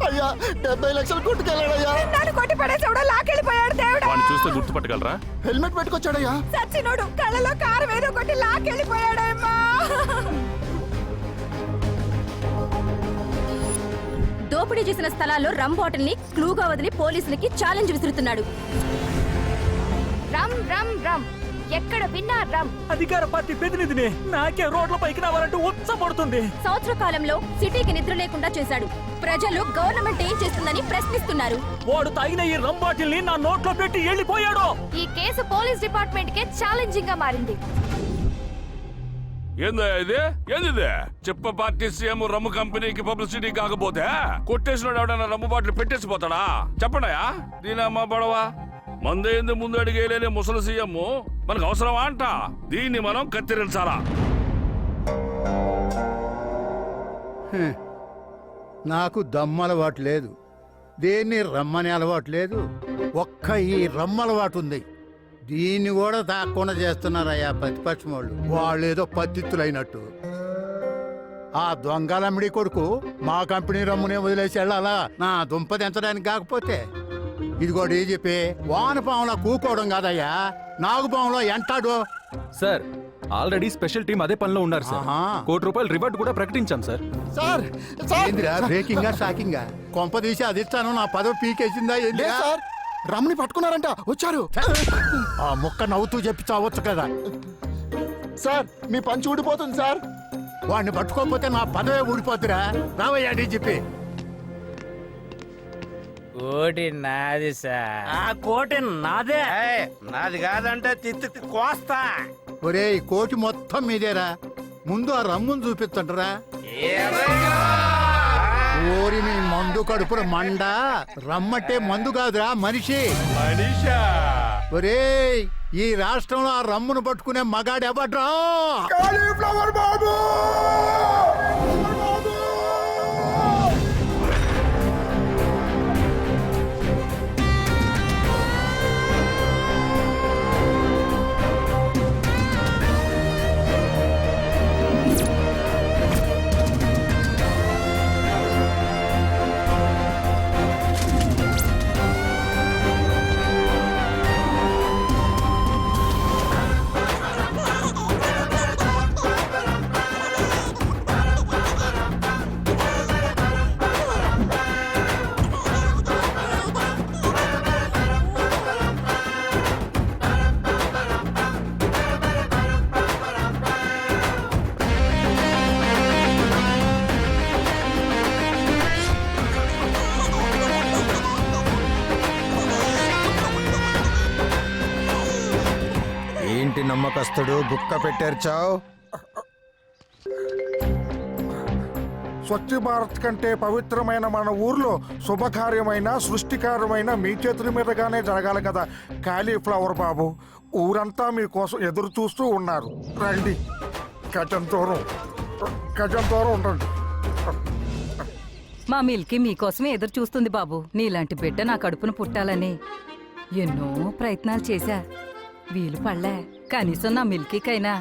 అయ్యా 70 లక్షలు కొట్టుకెళ్ళాడయ్యా. నన్ను కొట్టి పడేసాడు, లాకెళ్ళిపోయాడు దేవుడా. వాడిని చూస్తే గుర్తుపట్టగలరా? హెల్మెట్ పెట్టుకొచ్చాడయ్యా. సచ్చినోడు కళ్ళలో కారం ఏదో కొట్టి లాకెళ్ళిపోయాడమ్మా. దోపిడీ చేసిన స్థలాల్లో రమ్ బాటిల్ ని క్లూగా వదిలి పోలీసులకి ఛాలెంజ్ విసురుతున్నాడు. రమ్ రమ్ రమ్ ఎక్కడ విన్నా రమ్. అధికార పార్టీ ప్రతినిధిని నాకే రోడ్ల పైకి రావాలంటూ ఉత్సపడుతుంది. సంవత్సర కాలంలో సిటీకి నిద్ర లేకుండా చేశాడు. ప్రజలు గవర్నమెంట్ ఏం చేస్తుందని ప్రశ్నిస్తున్నారు. వాడు తాగిన ఈ రమ్ బాటిల్ ని నా నోట్లో పెట్టి వెళ్ళిపోయాడు. ఈ కేసు పోలీస్ డిపార్ట్మెంట్ కే ఛాలెంజింగ్ గా మారింది. ఏందా ఇది? ఏంది చెప్ప పార్టీ సీఎం రమ్ము కంపెనీకి పబ్లిసిటీ కాకపోతే కొట్టేసినాడు ఎవడన్నా రమ్ము బాటిల్ పెట్టేసిపోతాడా? చెప్పండియా. దీనమ్మా బడవా మందేంది ముందు అడిగేలేని ముసలి సీఎం మనకు అవసరమా అంట. దీన్ని మనం కత్తిరించాలా? నాకు దమ్ము అలవాటు లేదు, దేన్ని రమ్మని అలవాటు లేదు, ఒక్క ఈ రమ్మ అలవాటు ఉంది. దీన్ని కూడా తాకుండా చేస్తున్నారయ్యా ప్రతిపక్షం వాళ్ళు ఏదో పత్తిత్తులైనట్టు. ఆ దొంగలమ్మిడి కొడుకు మా కంపెనీ రమ్మునే వదిలేసి వెళ్ళాలా నా దుంప దించడానికి? కాకపోతే ఇదిగో డీజీపీ వానపాములా కూకోవడం కాదయ్యా, నాగుపాములో ఎంటాడు. సార్ ఆల్రెడీ స్పెషల్ టీం అదే పనిలో ఉన్నారు సార్. ₹1 రివార్డ్ కూడా ప్రకటించాం సార్. సార్ ఏందిరా బ్రేకింగా షాకింగా? కొంప తీసి అది ఇస్తాను నా పదవి పీకేసిందా ఏంటి సార్? రమ్ని పట్టుకున్నారంట, వచ్చారు. ఆ ముక్క నవ్వుతూ చెప్పి చావచ్చు కదా. సార్ మీ పంచి ఊడిపోతుంది సార్. వాడిని పట్టుకోకపోతే నా పదవే ఊడిపోతురా. రావయ్యా డీజీపీ. కోటి నాది సార్. ఆ కోటి నాదే. నాది కాదంటే తిత్తి కోస్తా. ఒరేయ్ కోటి మొత్తం మీదేరా, ముందు ఆ రమ్మును చూపిస్తుంటరా. ఓరి మీ మందు కడుపుల మండ, రమ్మంటే మందు కాదురా మనిషి. ఒరేయ్ ఈ రాష్ట్రంలో ఆ రమ్మును పట్టుకునే మగాడు ఎవడ్రా? కాలీఫ్లవర్ బాబు. ఏంటి నమ్మకస్తుడు గుక్క పెట్టేర్చావు? స్వచ్ఛ భారత్ కంటే పవిత్రమైన మన ఊర్లో శుభకార్యమైన సృష్టికార్యమైన మీ చేతుల మీదగానే జరగాలి కదా కాలీఫ్లవర్ బాబు. ఊరంతా మీకోసం ఎదురు చూస్తూ ఉన్నారు. రండి, గజం దూరం ఉండండి. మా మిల్కీ మీకోసమే ఎదురు చూస్తుంది బాబు. నీలాంటి బిడ్డ నా కడుపున పుట్టాలని ఎన్నో ప్రయత్నాలు చేశా, వీలు పడలే. కనీసం నా మిల్కీకైనా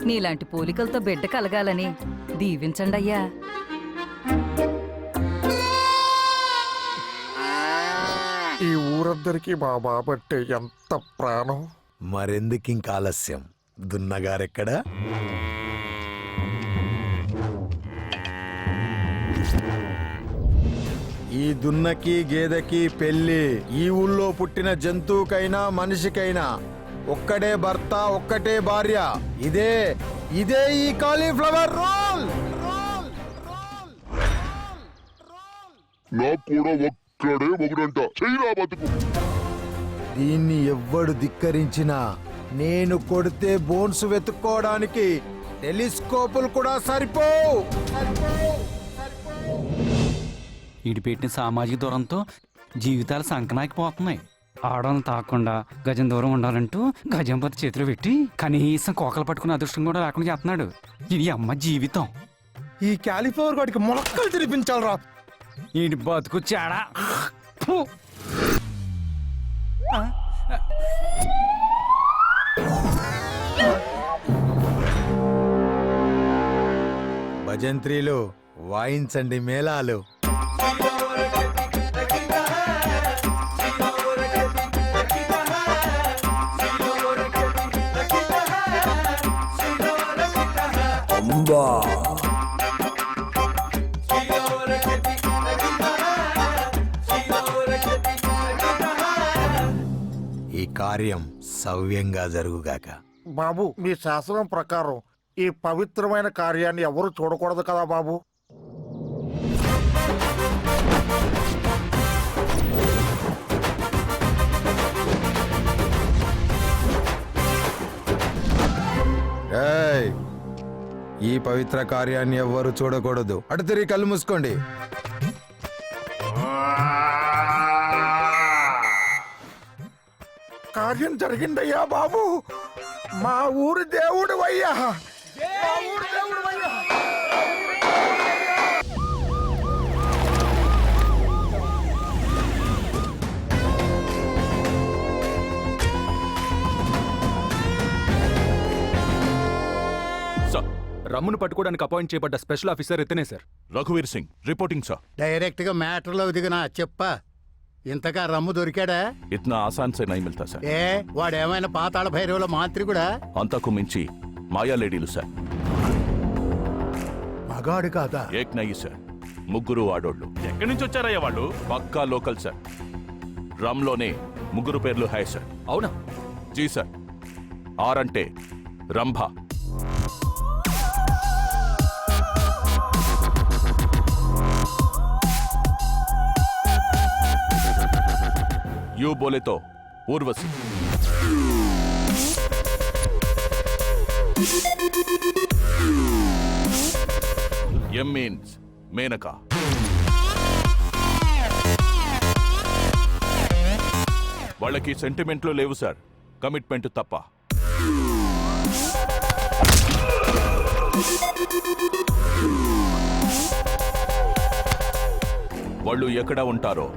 నీలాంటి పోలికలతో బిడ్డ కలగాలని దీవించండి అయ్యా. ఈ ఊరందరికీ మా బాబట్టే ఎంత ప్రాణం. మరెందుకింక ఆలస్యం? దున్నగారెక్కడా? ఈ దున్నకి గేదెకి పెళ్లి. ఈ ఊళ్ళో పుట్టిన జంతువుకైనా మనిషికైనా ఒక్కడే భర్త, ఒక్కటే భార్య. ఇదే ఈ కాలీఫ్లవర్ రూల్. ఒక్కడే ఒకడంట చైనా బతుకు. దీన్ని ఎవ్వడు ధిక్కరించినా నేను కొడితే బోన్స్ వెతుక్కోవడానికి టెలిస్కోపులు కూడా సరిపోవు. ఈడిపెట్టిన సామాజిక దూరంతో జీవితాలు సంకనాకిపోతున్నాయి. ఆడవాళ్ళని తాకుండా గజం దూరం ఉండాలంటూ గజం పత్తి చేతిలో పెట్టి కనీసం కోకలు పట్టుకునే అదృష్టం కూడా లేకుండా చేస్తున్నాడు. ఇది అమ్మ జీవితం. ఈ కాలీఫ్లవర్ వాడికి మొలక్కలు తినిపించాలరా. ఈడి బతుకు చాడా. భజంత్రీలు వాయించండి మేళాలు. ఈ కార్యం సవ్యంగా జరుగుగాక. బాబు మీ శాసనం ప్రకారం ఈ పవిత్రమైన కార్యాన్ని ఎవరు చూడకూడదు కదా బాబు? ఏయ్, ఈ పవిత్ర కార్యాన్ని ఎవ్వరు చూడకూడదు. అటు తిరిగి కళ్ళు మూసుకోండి. కార్యం జరిగిందయ్యా బాబు. మా ఊరి దేవుడు అయ్యా. మా ఊరి దేవుడు అయ్యా. సార్, రమ్మును పట్టుకోవడానికి అపాయింట్ చేయబడ్డ స్పెషల్ ఆఫీసర్ ఇతనే సార్. రఘువీర్ సింగ్ రిపోర్టింగ్ సార్. డైరెక్ట్ గా మ్యాటర్లో దిగినా చెప్పా. ఇంతగా రమ్ము దొరికాడా? ఇतना आसान से नहीं मिलता సార్. ఏ వాడేమైనా పాతాళ భైరవుల మాంత్రికుడా? అంతకు మించి మాయా లేడీలు సార్. మగాడు కాదా? ఏక్ నయ్యి సార్, ముగ్గురు ఆడోళ్ళు. ఎక్కడి నుంచి వచ్చారయ్యా వాళ్ళు? పక్కా లోకల్ సార్. రమ్లోనే ముగ్గురు పేర్లు హాయ్ సార్. అవునా? జీ సార్. ఆర్ అంటే రంభ, యూ బోలే తో ఊర్వశి, ఎం మీన్స్ మేనక, వాళ్ళకి సెంటిమెంట్లు లేవు సార్, కమిట్మెంట్ తప్ప. వాళ్ళు ఎక్కడ ఉంటారో,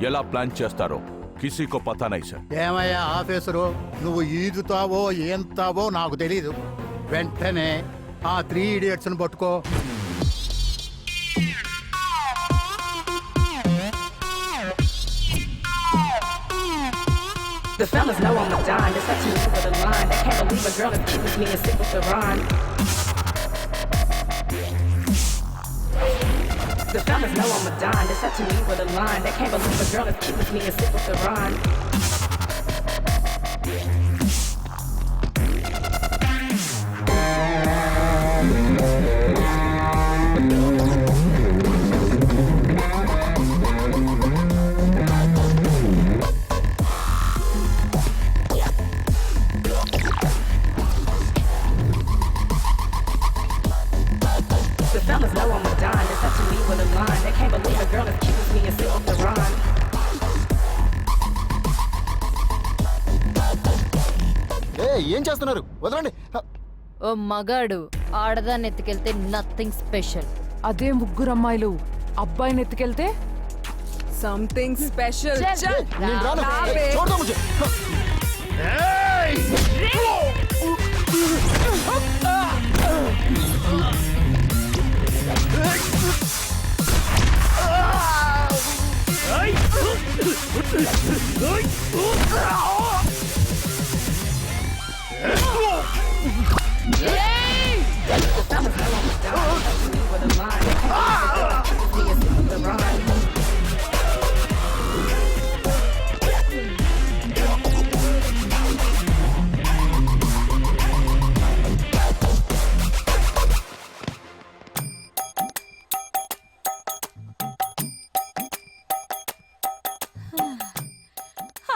ఎలా ప్లాన్ చేస్తారో కిసీకో పతా నై సార్. ఏమయ్యా ఆఫీసరు, నువ్వు ఈదుతావో ఏంతావో నాకు తెలీదు. వెంటనే ఆ 3 idiots పట్టుకో. The fellas know I'm a dime. It's such a move with a line. They can't believe a girl is cute as me and sick with the rhyme. The fellas know I'm a dime. It's such a move with a line. They can't believe a girl is cute as me and sick with the rhyme. The fellas know I'm a dime. It's such a me with a line. They can't believe a girl as cute as me and sick with the rhyme. ఏం చేస్తున్నారు? వదలండి. ఓ మగాడు ఆడదాన్ని ఎత్తుకెళ్తే nothing special. అదే ముగ్గురు అమ్మాయిలు అబ్బాయిని ఎత్తుకెళ్తే something special. నేను రాను. చూడదాం ముझे.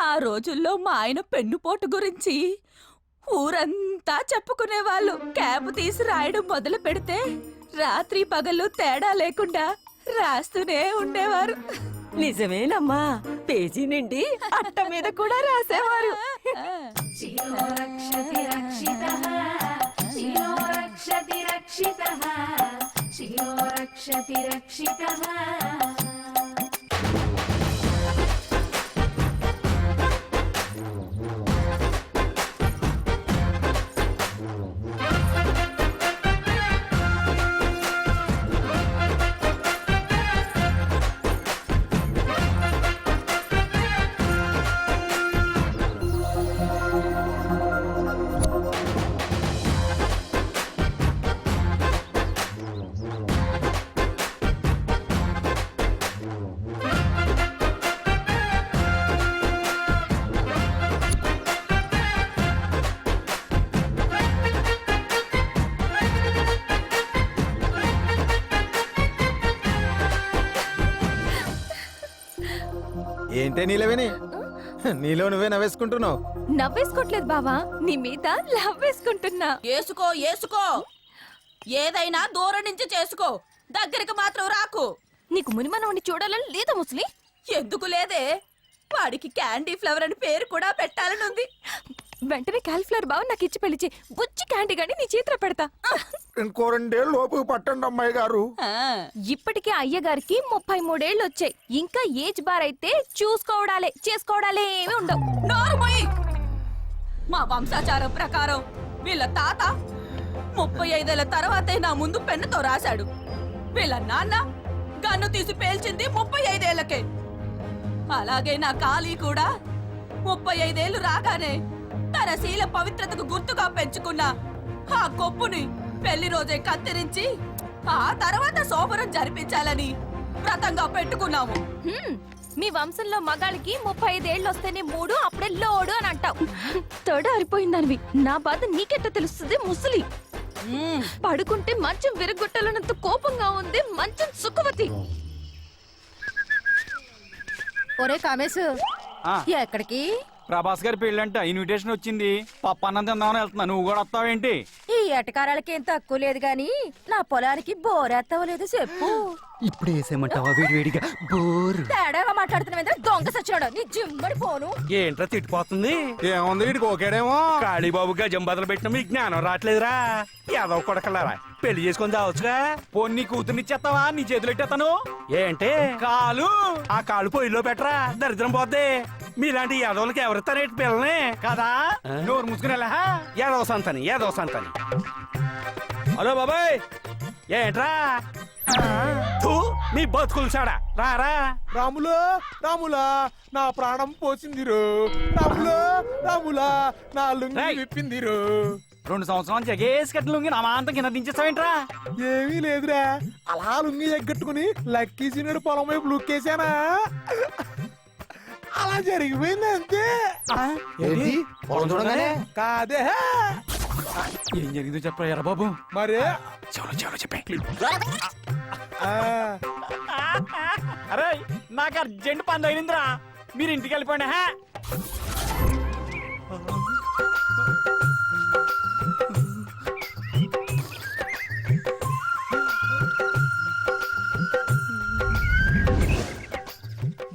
ఆ రోజుల్లో మా ఆయన పెన్నుపోటు గురించి ఊరంతా చెప్పుకునేవాళ్ళు. క్యాబ్ తీసి రాయడం మొదలు పెడితే రాత్రి పగలు తేడా లేకుండా రాస్తూనే ఉండేవారు. నిజమేనమ్మా, పేజీ నిండి అట్ట మీద కూడా రాసేవారు. ఏంటే నీలవేని నీలో నువ్వే నవ్వేసుకుంటున్నావు. నవ్వేసుకోవట్లేదు బావా, నీ మీద లవ్ వేసుకుంటున్నా. ఏసుకో ఏసుకో, ఏదైనా దూరం నుంచి చేసుకో, దగ్గరికి మాత్రం రాకు. నీకు మునిమనవని చూడాలని లేదా ముసలి? ఎందుకు లేదే, వాడికి క్యాండీ ఫ్లవర్ అని పేరు కూడా పెట్టాలనుంది. వెంటనే క్యాలిఫ్లవర్ బావ నాకు ఇచ్చి పెళ్లిచి బుజ్జి క్యాండీ గాని నీ చేతిలో పెడతా. ఇంకో 2 ఏళ్ళు లోపు పట్టండి అమ్మాయి గారు. ఇప్పటికే అయ్యగారికి 33 ఏళ్ళు వచ్చాయి. ఇంకా ఏజ్ బార్ అయితే చేసుకోవడాలే ఏమి ఉండవు. నోరు మూయి. మా వంశాచారం ప్రకారం వీళ్ళ తాత 35 ఏళ్ల తర్వాతే నా ముందు పెన్నుతో రాశాడు. వీళ్ళ నాన్న గన్ను తీసి పేల్చింది 35 ఏళ్లకే. అలాగే నా కాళీ కూడా 35 ఏళ్లు రాగానే తన శీల పవిత్రతకు గుర్తుగా పెంచుకున్న ఆ కొప్పుని పెళ్లి రోజే కత్తిరించి ఆ తర్వాత శోభనం జరిపించాలని వ్రతంగా పెట్టుకున్నాము. మీ వంశంలో మగాళ్ళకి 35 ఏళ్ళు వస్తేనే 3 అప్పుడే లోడు అని అంటావు. తొడ అరిపోయిందనివి నా బాధ నీకెట్ట తెలుస్తుంది ముసలి? పడుకుంటే మంచం విరగొట్టాలన్నంత కోపంగా ఉంది మంచం సుఖవతి. ఒరే కామేశ్, ఎక్కడికి? ప్రభాస్ గారి పెళ్ళంట, ఇన్విటేషన్ వచ్చింది. పప్పు అన్నం తిందామని వెళ్తున్నా, నువ్వు కూడా వస్తావేంటి? ఈ ఎటకారాలకి ఏం తక్కువ లేదు గాని నా పొలానికి బోరెత్తవలేదు చెప్పు. ఇప్పుడు వేసేయమంటావా వేడివేడిగా? బోరు తేడాగా మాట్లాడుతున్నా దొంగ సచ్చాడు నీ జిమ్మడి పోను. ఏంట్రా తిట్టిపోతుంది? ఏముంది వీడికి ఓకేడేమో. కాళీబాబు గజం బదులు పెట్టిన మీకు జ్ఞానం రావట్లేదురా? యాదవ్ కొడకలారా, పెళ్లి చేసుకొని చావచ్చుగా. పొన్ని కూతురునిచ్చేస్తావా? నీ చేతులు ఎట్టేస్తాను. ఏంటి కాలు ఆ కాళ్ళు పొయ్యిలో పెట్టరా, దరిద్రం పోద్ది. మీలాంటి యాదవులకి ఎవరిస్తారేంటి పిల్లని కదా? నోరు మూసుకునేలా యాదవ సంతని. హలో బాబాయ్, ఏంట్రా? థూ, మీ బతుకులు చాడా రారా. రాములా నా ప్రాణం పోసిందిరు. రాములా నా లుంగి విప్పిందిరు. 2 సంవత్సరాలు జగేసి కట్టిన నా మాంతం కింద దించేస్తావేంట్రా? ఏమీ లేదురా, అలా లుంగి ఎగ్గట్టుకుని లక్కీ సీనుడు పొలం వైపు లుక్కేసానా, అలా జరిగిపోయింది అంతే. ఏంటి పొలం చూడగానే? కాదే, ఏం జరిగిందో చెప్పరా ఎర్ర బాబు? మరే చెవులో చెప్పే. ఆ, అరే నాకు అర్జెంట్ పని తగిలిందిరా, మీరు ఇంటికి వెళ్ళిపోండి.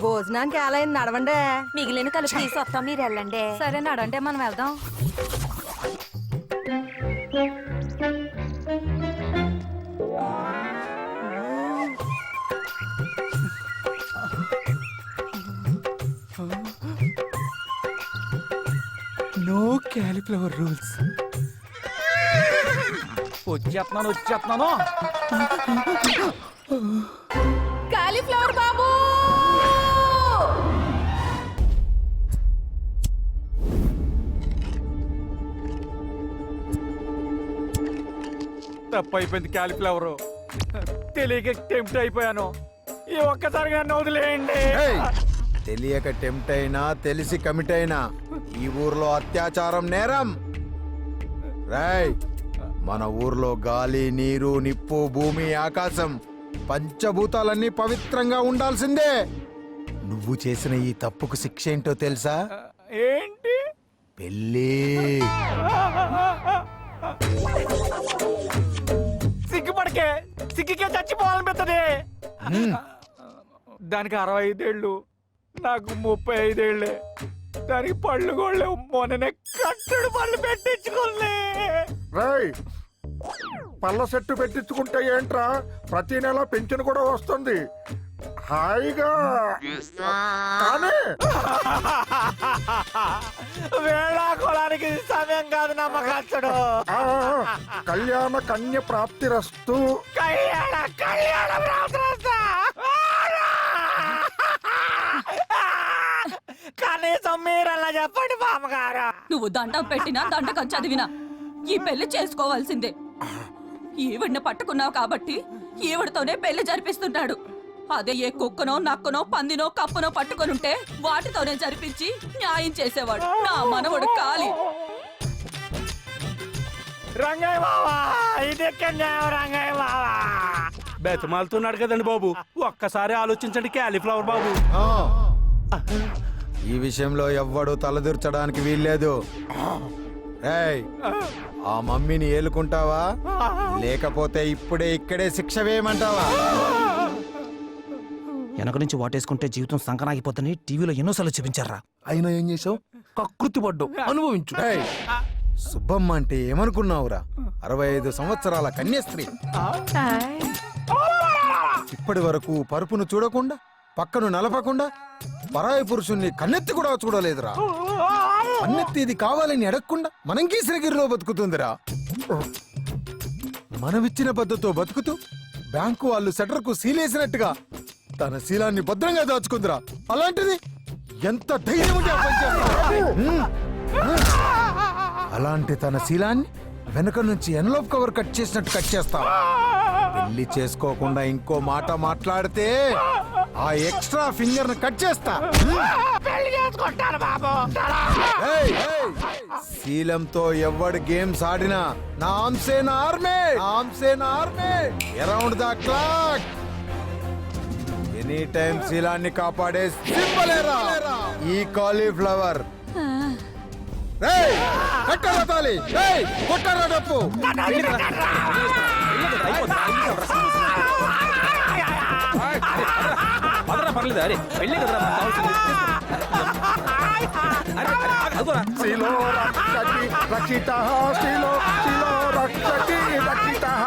భోజనానికి ఎలా అయింది? నడవండి. మిగిలిన కలిపి తీసుకొస్తాం, మీరు వెళ్ళండి. సరే నడంటే మనం వెళ్దాం. No cauliflower rules. వచ్చేస్తున్నాను. కాలీఫ్లవర్ బాబు, తప్పు అయిపోయింది. క్యాలిఫ్లవర్ తెలియక టెంప్ట్ అయిపోయాను. ఈ ఒక్కసారిగా నన్ను వదిలేయండి. తెలియక టెంప్ట్ అయినా తెలిసి కమిట్ అయినా ఈ ఊర్లో అత్యాచారం నేరం. రాయ్, మన ఊర్లో గాలి, నీరు, నిప్పు, భూమి, ఆకాశం పంచభూతాలన్నీ పవిత్రంగా ఉండాల్సిందే. నువ్వు చేసిన ఈ తప్పుకు శిక్ష ఏంటో తెలుసా? ఏంటి? పెళ్ళి. సిగ్గుపడకే, సిగ్గుకే చచ్చిపోవాలనిపిస్తుంది. దానికి 65 ఏళ్ళు, నాకు 35 ఏళ్ళే. దానికి పళ్ళు కూడా మొన్ననే కట్టడు పళ్ళు పెట్టించుకోలే. రేయ్, పళ్ళ సెట్టు పెట్టించుకుంటే ఏంట్రా, ప్రతి నెల పెన్షన్ కూడా వస్తుంది హాయిగా. కానీ వేళాకోళానికి సమయం కాదు నమ్మకచ్చడు. కళ్యాణ కన్య ప్రాప్తి రస్తు. కళ్యాణ ప్రాప్తి రస్తు. కనీసం మీరలా చెప్పండి బామ్మగారు. నువ్వు దండం పెట్టినా దండకం చదివినా ఈ పెళ్లి చేసుకోవాల్సిందే. ఈవిడ్ని పట్టుకున్నావు కాబట్టి ఈవిడతోనే పెళ్లి జరిపిస్తున్నాడు. అదే ఏ కుక్కనో, నక్కనో, పందినో, కప్పనో పట్టుకొనుంటే వాటితోనే జరిపించి న్యాయం చేసేవాడు నా మనవడు కాళీ. రంగయ్య బావా, ఇదెక్కడ న్యాయం రంగయ్య బావా? బెతమాలుతున్నాడు కదండి బాబు, ఒక్కసారి ఆలోచించండి క్యాలీఫ్లవర్ బాబు. ఈ విషయంలో ఎవ్వడు తలదూర్చడానికి వీల్లేదు. ఏయ్, ఆ మమ్మీని ఏలుకుంటావా లేకపోతే ఇప్పుడే ఇక్కడే శిక్ష వేయమంటావా? వెనక నుంచి వాటేసుకుంటే జీవితం సంకనాగిపోతుంది టీవీలో ఎన్నోసార్లు చూపించారా. అయినా ఏం చేసావు? కకృతి పడ్డు, అనుభవించు. ఏయ్, సుబ్బమ్మ అంటే ఏమనుకున్నావురా? 65 సంవత్సరాల కన్యాస్త్రీ. ఇప్పటి వరకు పరుపును చూడకుండా, పక్కను నలపకుండా, పరాయి పురుషుణ్ణి కన్నెత్తి కూడా చూడలేదురా. కన్నెత్తి ఇది కావాలని అడగకుండా మనం గీసిన గిరిలో బతుకుతుందిరా. మనమిచ్చిన పద్ధతితో బతుకుతూ బ్యాంకు వాళ్ళు సెటర్కు సీలేసినట్టుగా తన శీలాన్ని భద్రంగా దాచుకుందిరా. అలాంటిది ఎంత ధైర్యం ఉంటే ఆ పని చేస్తుందిరా? అలాంటి తన శీలాన్ని వెనక నుంచి ఎన్లోప్ కవర్ కట్ చేసినట్టు కట్ చేస్తా. పెళ్లి చేసుకోకుండా ఇంకో మాట మాట్లాడితే ఆ ఎక్స్ట్రా ఫింగర్ ను కట్ చేస్తా. ఏయ్, శీలంతో ఎవడు గేమ్స్ ఆడినా నామ్సేన ఆర్మే, నామ్సేన army around the clock. Any time శీలాన్ని కాపాడే సింబలేరా ఈ కాలీఫ్లవర్. కట్టరా తాలి, కొట్టరా డప్పు. పర్లేదు, అరే వెళ్ళే కదరా మనకు కావాల్సింది. శిలో రక్షతి రక్షితః, శిలో శిలో రక్షతి రక్షితః.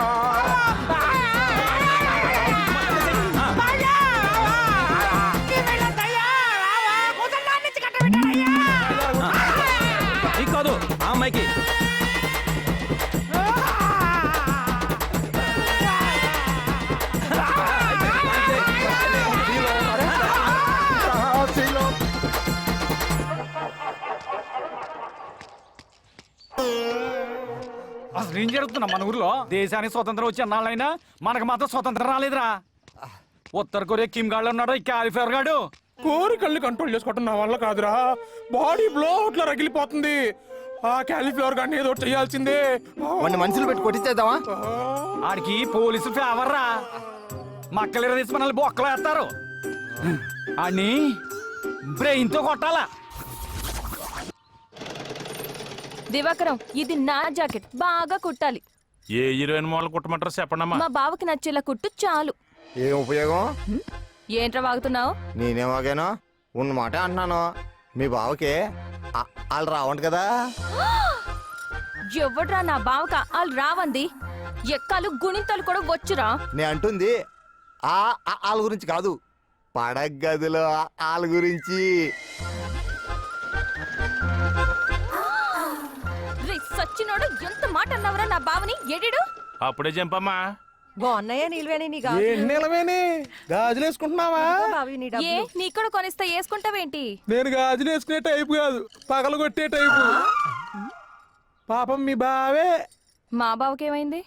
నీకు కాదు ఆ అమ్మాయికి. అసలు ఏం జరుగుతున్నా మన ఊర్లో? దేశానికి స్వతంత్రం వచ్చి అన్నాళ్ళైనా మనకు మాత్రం స్వతంత్రం రాలేదురా. ఉత్తర కొరియా కిమ్ గాడు ఉన్నాడు, ఈ కాలిఫ్లవర్ గాడు. కోరికల్ని కంట్రోల్ చేసుకోవటం నా వల్ల కాదురా. బాడీ బ్లో అట్లా రగిలిపోతుంది. ఆ క్యాలీఫ్లవర్ గాడిని ఏదో చేయాల్సిందే. మనుషులు పెట్టి కొట్టించేద్దామా? ఆడికి పోలీసులు ఫేవర్ రా. మక్కలు తీసి మనల్ని బొక్కలు వేస్తారు. ఆడిని బ్రెయిన్ తో కొట్టాలా. దివాకరం, ఇది నా జాకెట్, బాగా కుట్టాలి. ఏ హీరోయిన్ మోడల్ కుట్టమంటారు చెప్పండమ్మా. మా బావకి నచ్చేలా కుట్టు చాలు. ఏం ఉపయోగం? ఏంట్రా వాగుతున్నావు? నేనేం వాగాను? ఉన్న మాట అంటున్నాను. మీ బావకి వాళ్ళు రావంట కదా. ఎవడ్రా నా బావక వాళ్ళు రావంది? ఎక్కాలు గుణింతలు కూడా వచ్చురా. నేను అంటుంది వాళ్ళ గురించి కాదు, పడగదిలో వాళ్ళ గురించి. సచ్చినోడు ఎంత మాట అన్నవరా నా బావని? ఎడిడు అప్పుడే చంపమ్మా. నిలవేని గాజులు వేసుకుంటున్నావా? ఏ నీ కూడా కొనిస్తా, వేసుకుంటావేంటి? నేను గాజులు వేసుకునే టైపు కాదు, పగలు కొట్టే టైపు. పాపం మీ బావే. మా బావకేమైంది?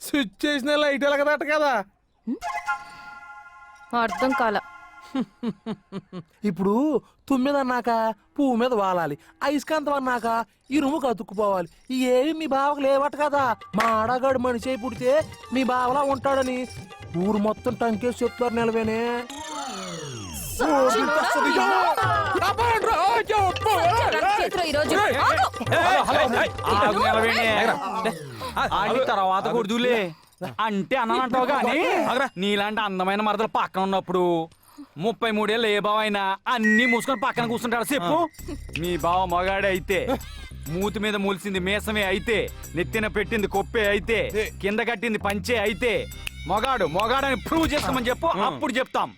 స్విచ్ చేసిన లైట్ ఎలగదట కదా. అర్థం కాల. ఇప్పుడు 9 అన్నాక పువ్వు మీద వాలాలి, అయస్కాంతం అన్నాక ఇరుముకు అతుక్కుపోవాలి. ఏవి మీ బావకు లేవట కదా. మా ఆడగాడు మనిషి అయి పుడితే మీ బావలా ఉంటాడని ఊరు మొత్తం టంకేసి చెప్తారు. నిలవేనే తర్వాత కొడుదులే అంటే అన్నంటావు కానీ నీలాంటి అందమైన మరదలు పక్కన ఉన్నప్పుడు 33 ఏళ్ళు ఏ బావ అయినా అన్ని మూసుకొని పక్కన కూర్చుంటాడు చెప్పు. మీ బావ మగాడే అయితే, మూతి మీద మూల్సింది మేసమే అయితే, నెత్తిన పెట్టింది కొప్పే అయితే, కింద కట్టింది పంచే అయితే మొగాడు మొగాడని ప్రూవ్ చేసుకోమని చెప్పు, అప్పుడు చెప్తాం.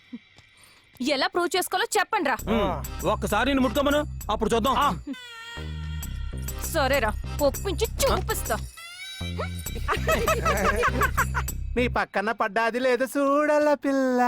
ఎలా ప్రూవ్ చేసుకోవాలో చెప్పండి రా. ఒక్కసారి నేను ముట్టుకోమను, అప్పుడు చూద్దాం. సరేరా, ఒప్పించి చూపిస్తా. నీ పక్కన పడ్డాది లేదు చూడాల పిల్ల.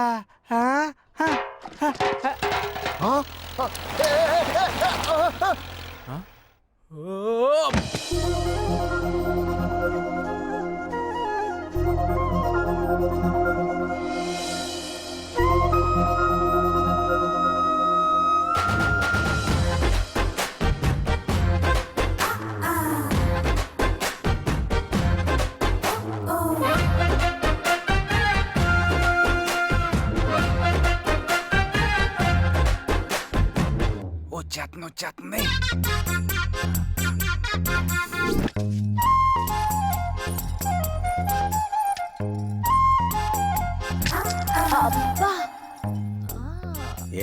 వచ్చేస్తుంది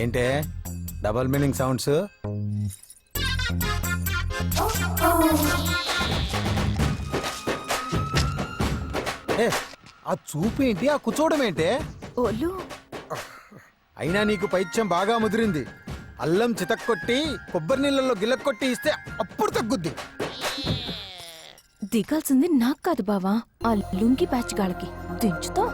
ఏంటే డబల్ మీనింగ్ సౌండ్స్? ఆ చూపు ఏంటి, ఆ కూర్చోవడం ఏంటే? ఓలు అయినా నీకు పైత్యం బాగా ముదిరింది. అల్లం చితక్కొట్టి కొబ్బరి నీళ్ళలో గిలక్కొట్టి ఇస్తే అప్పుడు తగ్గుద్ది. దిగాల్సింది నాకు కాదు బావా, ఆ లుంగి బ్యాచ్ గాళ్ళకి దించుతా.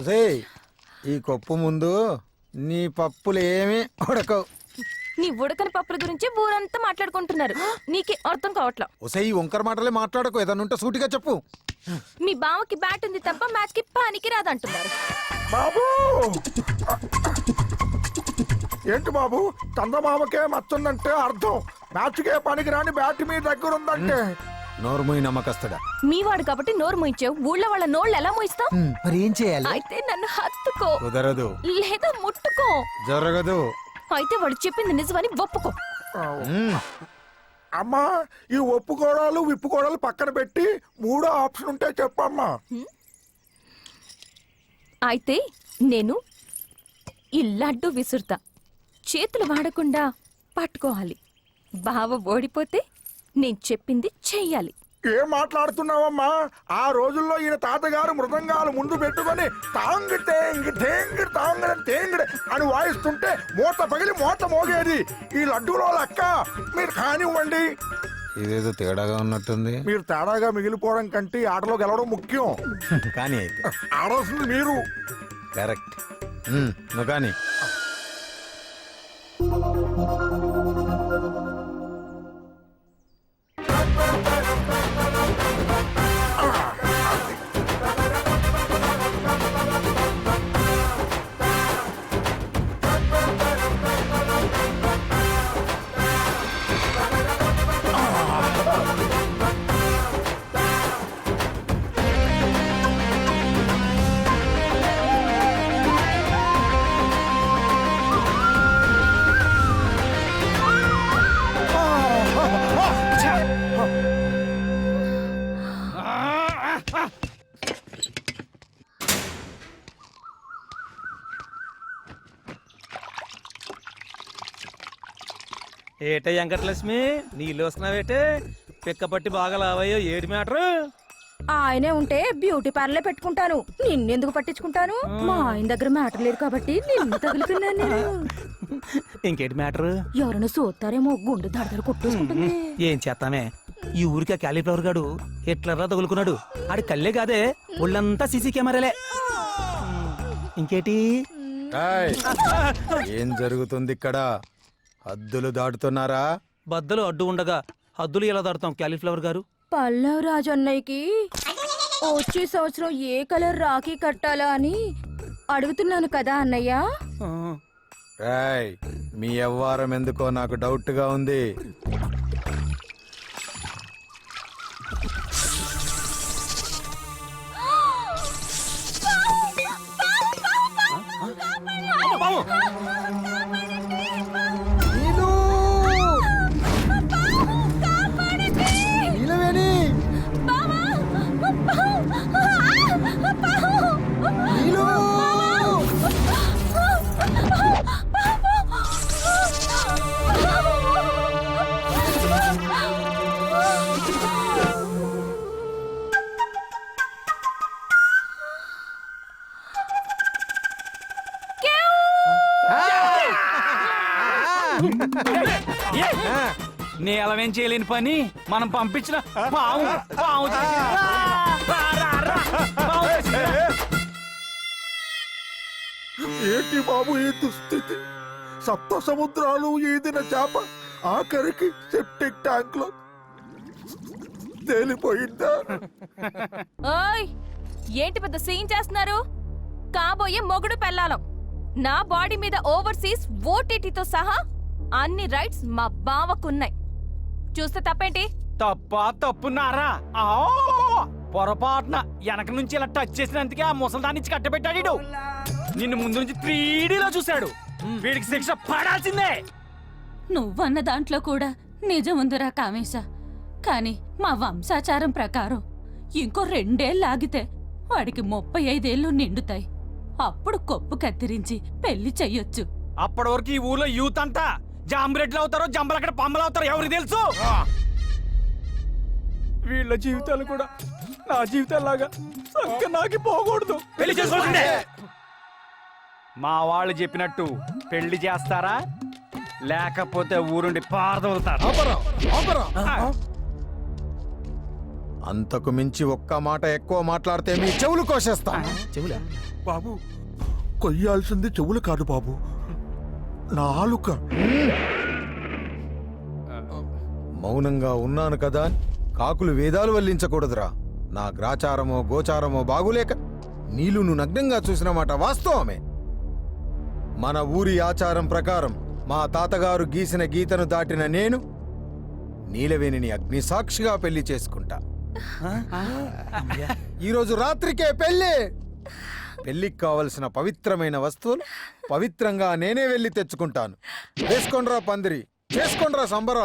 ఒసేయ్, ఈ కొప్పు ముందు నీ పప్పులు ఏమీ ఉడకవు. నీ ఉడకని పప్పుల గురించి ఊరంతా మాట్లాడుకుంటున్నారు, నీకే అర్థం కావట్లా. ఒసేయ్, ఈ వంకర మాటలే మాట్లాడకు, ఏదన్నా ఉంటే సూటిగా చెప్పు. మీ బావకి బ్యాట్ ఉంది తప్ప మ్యాచ్ కి పనికి రాదంటున్నారు. బాబు ఏంటి బాబు, చందమామకే మచ్చుందంటే అర్థం మ్యాచ్కే పనికి రాని బ్యాట్ మీ దగ్గర ఉందంటే. నోర్ముయి నమ్మకస్తుడా. మీ వాడు కాబట్టి నోరు మోయించావు, ఊళ్ళో వాళ్ళ నోళ్ళు ఎలా మోయిస్తావు? మరి ఏం చేయాలి? అయితే నన్ను హత్తుకో కుదరదు, లేదా ముట్టుకో. జరగదు. అయితే వాడు చెప్పింది నిజమని ఒప్పుకో. అమ్మా, ఈ ఒప్పుకోడాలు విప్పుకోడాలు పక్కన పెట్టి మూడో ఆప్షన్ ఉంటే చెప్పమ్మా. అయితే నేను ఈ లడ్డు విసురుతా, చేతులు వాడకుండా పట్టుకోవాలి. బావ ఓడిపోతే నేను చెప్పింది చెయ్యాలి. ఏం మాట్లాడుతున్నావమ్మా? ఆ రోజుల్లో ఈయన తాతగారు మృదంగాలు ముందు పెట్టుకొని తాంగ్ తేంగ్ తేంగ్ తాంగ్ తేంగ్ అని వాయిస్తుంటే మూత పగిలి మూత మోగేది. ఈ లడ్డూలో లెక్క మీరు కానివ్వండి. ఇదేదో తేడాగా ఉన్నట్టుంది. మీరు తేడాగా మిగిలిపోవడం కంటే ఈ ఆటలో గెలవడం ముఖ్యం. కానీ ఆడాల్సింది మీరు. కరెక్ట్. నువ్వు కానీ ఏటే వెంకటలక్ష్మి, నీళ్ళు వస్తున్నావేటే? పిక్కపట్టి బాగా లావయ్యో, ఏటి మ్యాటర్? ఆయనే ఉంటే బ్యూటీ పార్లర్ పెట్టుకుంటాను, నిన్నెందుకు పట్టించుకుంటాను? మా ఆయన దగ్గర మ్యాటర్ లేదు కాబట్టి నిన్ను తగులుకున్నాను నేను. ఇంకేటి మ్యాటర్? ఎవరైనా చూస్తారేమో, గుండె దడదలు కొట్టేసుకుంటుంది. ఏం చేస్తామే, ఈ ఊరికి ఆ క్యాలీఫ్లవర్ గాడు ఎట్లరా తగులుకున్నాడు. ఆడి కళ్ళే కాదే, ఒళ్ళంతా సీసీ కెమెరాలే. ఇంకేటి? ఏం జరుగుతుంది ఇక్కడ? హద్దులు దాటుతున్నారా? బద్దలు అడ్డు ఉండగా హద్దులు ఎలా దాడతాం క్యాలీఫ్లవర్ గారు? పల్లవ్ రాజు అన్నయ్యకి వచ్చే సంవత్సరం ఏ కలర్ రాఖీ కట్టాలా అని అడుగుతున్నాను కదా అన్నయ్య. రాయ్, మీ వ్యవహారం ఎందుకో నాకు డౌట్ గా ఉంది. నేలవేం చేయలేని పని మనం పంపించిన పాము పాము చేసింది. రా, రా, రా. పాము చేసింది. ఏంటి బాబు ఈ దుస్థితి? సప్త సముద్రాలు ఈదిన చేప ఆఖరికి సెప్టిక్ ట్యాంక్ లో తేలిపోయిందా? ఓయ్ ఏంటి పెద్ద సీన్ చేస్తున్నారు? కాబోయే మొగుడు పెళ్ళాలం. నా బాడీ మీద ఓవర్సీస్ ఓటీటీతో సహా అన్ని రైట్స్ మా బావకున్నాయి. చూస్తే తప్పేంటి? తప్పున్నారా పొరపాటున వెనక నుంచి ఇలా టచ్ చేసినందుకే ఆ ముసల్దాన్ని ఇచ్చి కట్టబెట్టాడు ఈడు. నిన్ను ముందు నుంచి 3Dలో చూశాడు. వీడికి శిక్ష పడాల్సిందే. నువ్వన్న దాంట్లో కూడా నిజం ఉందిరా కామేశ. కాని మా వంశాచారం ప్రకారం ఇంకో 2 ఏళ్ళు ఆగితే వాడికి 35 ఏళ్ళు నిండుతాయి. అప్పుడు కొప్పు కత్తిరించి పెళ్లి చెయ్యొచ్చు. అప్పటి వరకు ఈ ఊర్లో యూత్ అంతా జాంబరెడ్లు అవుతారో జంబలక్కడ పంబలు అవుతారో ఎవరికి తెలుసు. వీళ్ళ జీవితాలు కూడా నా జీవితాలాగా సంకనాకి పోకూడదు. పెళ్లి చేసుకోండి. మా వాళ్ళు చెప్పినట్టు పెళ్లి చేస్తారా లేకపోతే ఊరుండి పారదవుతారు. అంతకు మించి ఒక్క మాట ఎక్కువ మాట్లాడితే మీ చెవులు కోసేస్తా. బాబు కొయ్యాల్సింది చెవులు కాదు బాబు, నాలుక. మౌనంగా ఉన్నాను కదా కాకులు వేదాలు వల్లించకూడదురా. నా గ్రాచారమో గోచారమో బాగులేక నీలును నగ్నంగా చూసిన మాట వాస్తవమే. మన ఊరి ఆచారం ప్రకారం మా తాతగారు గీసిన గీతను దాటిన నేను నీలవేణిని అగ్ని సాక్షిగా పెళ్లి చేసుకుంటా. ఈరోజు రాత్రికే పెళ్లి. పెళ్లికి కావలసిన పవిత్రమైన వస్తువులు పవిత్రంగా నేనే వెళ్ళి తెచ్చుకుంటాను. వేసుకోండ్రా పందిరి, చేసుకోండ్రా సంబరాలు.